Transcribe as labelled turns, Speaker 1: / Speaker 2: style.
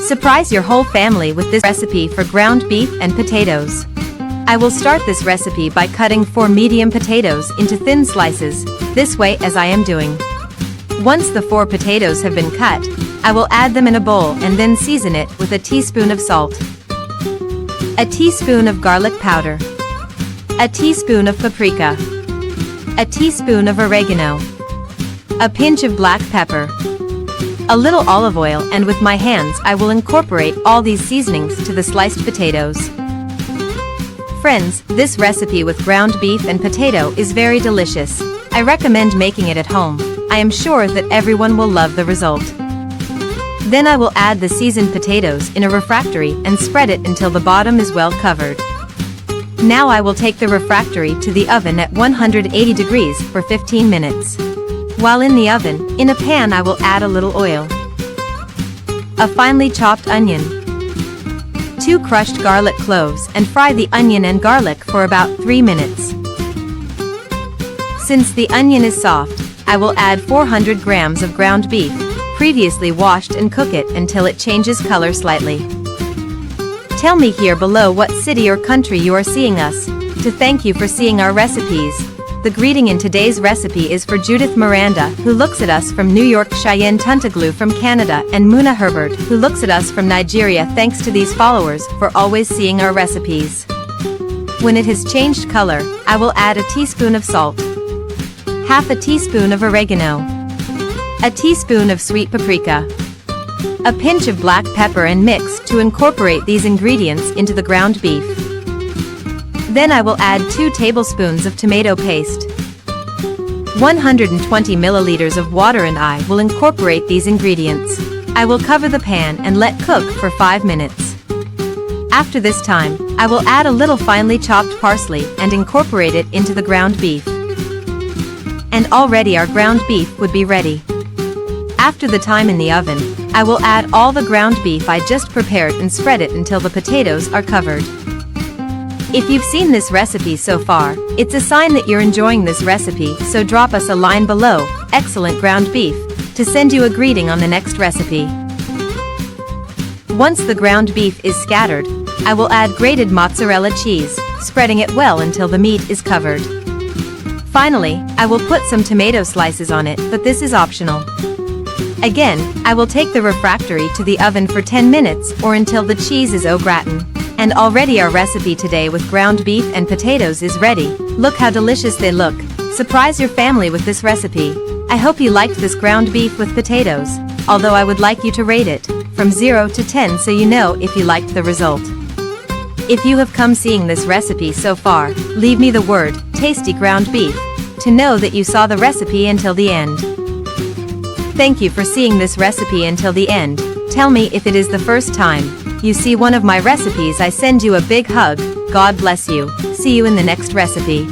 Speaker 1: Surprise your whole family with this recipe for ground beef and potatoes. I will start this recipe by cutting 4 medium potatoes into thin slices, this way as I am doing. Once the 4 potatoes have been cut, I will add them in a bowl and then season it with a teaspoon of salt, a teaspoon of garlic powder, a teaspoon of paprika, a teaspoon of oregano, a pinch of black pepper, a little olive oil, and with my hands I will incorporate all these seasonings to the sliced potatoes. Friends, this recipe with ground beef and potato is very delicious. I recommend making it at home. I am sure that everyone will love the result. Then I will add the seasoned potatoes in a refractory and spread it until the bottom is well covered. Now I will take the refractory to the oven at 180 degrees for 15 minutes. While in the oven, in a pan I will add a little oil, a finely chopped onion, 2 crushed garlic cloves, and fry the onion and garlic for about 3 minutes. Since the onion is soft, I will add 400 grams of ground beef, previously washed, and cook it until it changes color slightly. Tell me here below what city or country you are seeing us. To thank you for seeing our recipes. The greeting in today's recipe is for Judith Miranda, who looks at us from New York, Cheyenne Tuntaglu from Canada, and Muna Herbert, who looks at us from Nigeria. Thanks to these followers for always seeing our recipes. When it has changed color, I will add a teaspoon of salt, half a teaspoon of oregano, a teaspoon of sweet paprika, a pinch of black pepper, and mix to incorporate these ingredients into the ground beef. Then I will add 2 tablespoons of tomato paste, 120 milliliters of water, and I will incorporate these ingredients. I will cover the pan and let cook for 5 minutes. After this time, I will add a little finely chopped parsley and incorporate it into the ground beef. And already our ground beef would be ready. After the time in the oven, I will add all the ground beef I just prepared and spread it until the potatoes are covered. If you've seen this recipe so far, it's a sign that you're enjoying this recipe, so drop us a line below, "Excellent ground beef," to send you a greeting on the next recipe. Once the ground beef is scattered, I will add grated mozzarella cheese, spreading it well until the meat is covered. Finally, I will put some tomato slices on it, but this is optional. Again, I will take the refractory to the oven for 10 minutes or until the cheese is au gratin. And already our recipe today with ground beef and potatoes is ready. Look how delicious they look. Surprise your family with this recipe. I hope you liked this ground beef with potatoes, although I would like you to rate it from 0 to 10 so you know if you liked the result. If you have come seeing this recipe so far, leave me the word, tasty ground beef, to know that you saw the recipe until the end. Thank you for seeing this recipe until the end. Tell me if it is the first time you see one of my recipes. I send you a big hug. God bless you. See you in the next recipe.